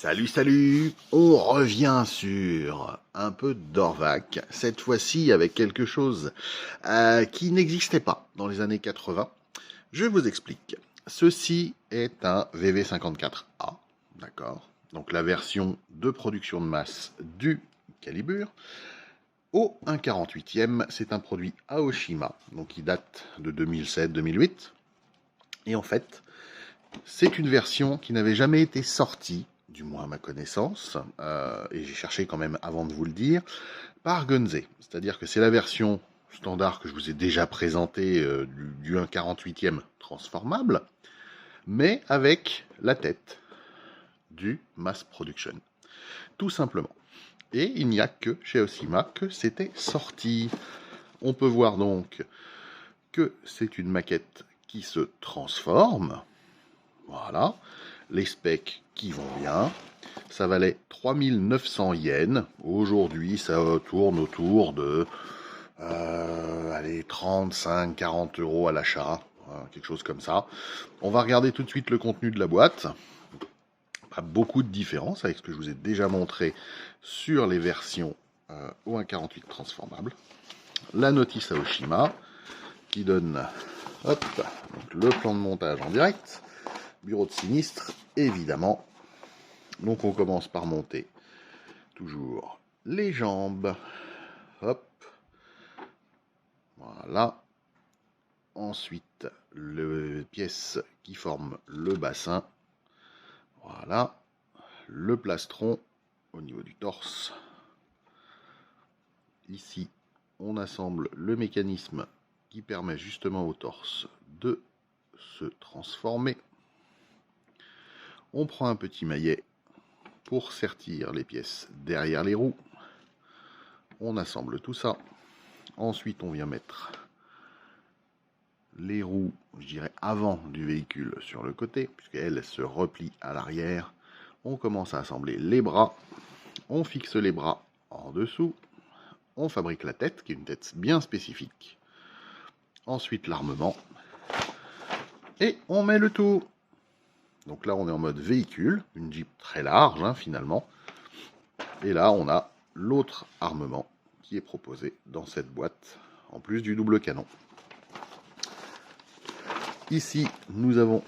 Salut, salut! On revient sur un peu d'Orvac, cette fois-ci avec quelque chose qui n'existait pas dans les années 80. Je vous explique. Ceci est un VV54A, d'accord? Donc la version de production de masse du calibre. Au 1/48e, c'est un produit Aoshima, donc qui date de 2007-2008. Et en fait, c'est une version qui n'avait jamais été sortie, du moins à ma connaissance, et j'ai cherché quand même avant de vous le dire, par Gunze. C'est-à-dire que c'est la version standard que je vous ai déjà présentée du 1/48e transformable, mais avec la tête du mass production. Tout simplement. Et il n'y a que chez Aoshima que c'était sorti. On peut voir donc que c'est une maquette qui se transforme. Voilà, les specs qui vont bien. Ça valait 3900 yens. Aujourd'hui, ça tourne autour de 35-40 euros à l'achat, quelque chose comme ça. On va regarder tout de suite le contenu de la boîte. Pas beaucoup de différence avec ce que je vous ai déjà montré sur les versions au 1/48 transformable. La notice Aoshima qui donne donc le plan de montage en direct. Bureau de sinistre, évidemment. Donc on commence par monter toujours les jambes. Hop. Voilà. Ensuite, les pièces qui forment le bassin. Voilà. Le plastron au niveau du torse. Ici, on assemble le mécanisme qui permet justement au torse de se transformer. On prend un petit maillet pour sertir les pièces derrière les roues. On assemble tout ça. Ensuite, on vient mettre les roues, je dirais, avant du véhicule sur le côté, puisqu'elles se replient à l'arrière. On commence à assembler les bras. On fixe les bras en dessous. On fabrique la tête, qui est une tête bien spécifique. Ensuite, l'armement. Et on met le tout. Donc là, on est en mode véhicule, une Jeep très large, finalement. Et là, on a l'autre armement qui est proposé dans cette boîte, en plus du double canon. Ici, nous avons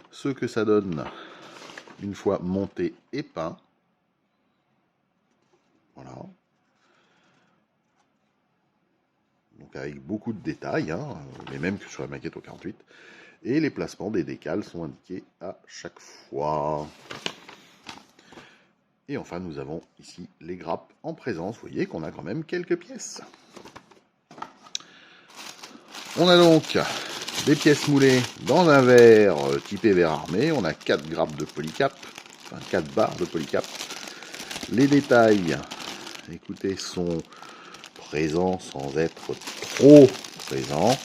ce que ça donne une fois monté et peint. Voilà. Donc avec beaucoup de détails, les mêmes que sur la maquette au 48. Et les placements des décals sont indiqués à chaque fois. Et enfin, nous avons ici les grappes en présence. Vous voyez qu'on a quand même quelques pièces. On a donc des pièces moulées dans un verre typé verre armé. On a 4 grappes de polycap, enfin 4 barres de polycap. Les détails, écoutez, sont présents sans être trop présents.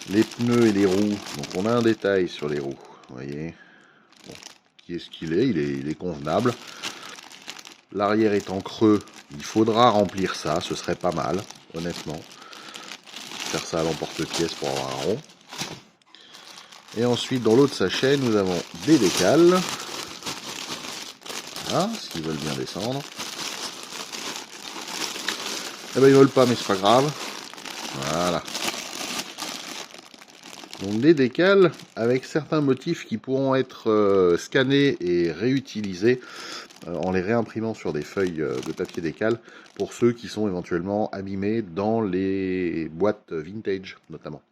Les pneus et les roues, donc on a un détail sur les roues, vous voyez. Bon, qui est ce qu'il est, il est convenable. L'arrière est en creux, il faudra remplir ça, ce serait pas mal, honnêtement. Faire ça à l'emporte-pièce pour avoir un rond. Et ensuite, dans l'autre sachet, nous avons des décals. Voilà, s'ils veulent bien descendre. Eh ben, ils veulent pas, mais c'est pas grave. Voilà. Donc des décals avec certains motifs qui pourront être scannés et réutilisés en les réimprimant sur des feuilles de papier décal pour ceux qui sont éventuellement abîmés dans les boîtes vintage notamment.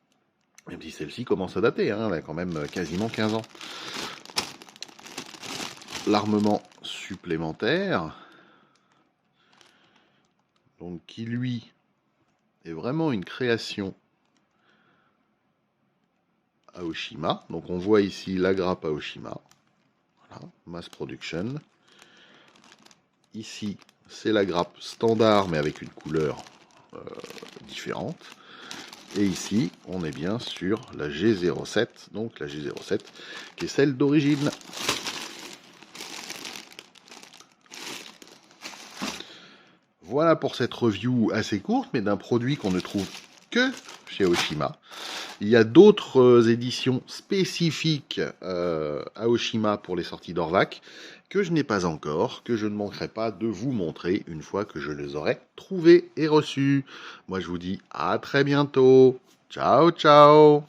Même si celle-ci commence à dater, elle a quand même quasiment 15 ans. L'armement supplémentaire, donc qui lui est vraiment une création Aoshima. Donc on voit ici la grappe Aoshima. Voilà, mass production. Ici, c'est la grappe standard, mais avec une couleur différente. Et ici, on est bien sur la G07, donc la G07, qui est celle d'origine. Voilà pour cette review assez courte, mais d'un produit qu'on ne trouve que chez Oshima. Il y a d'autres éditions spécifiques à Oshima pour les sorties d'Orvac que je n'ai pas encore, que je ne manquerai pas de vous montrer une fois que je les aurai trouvées et reçues. Moi je vous dis à très bientôt. Ciao ciao.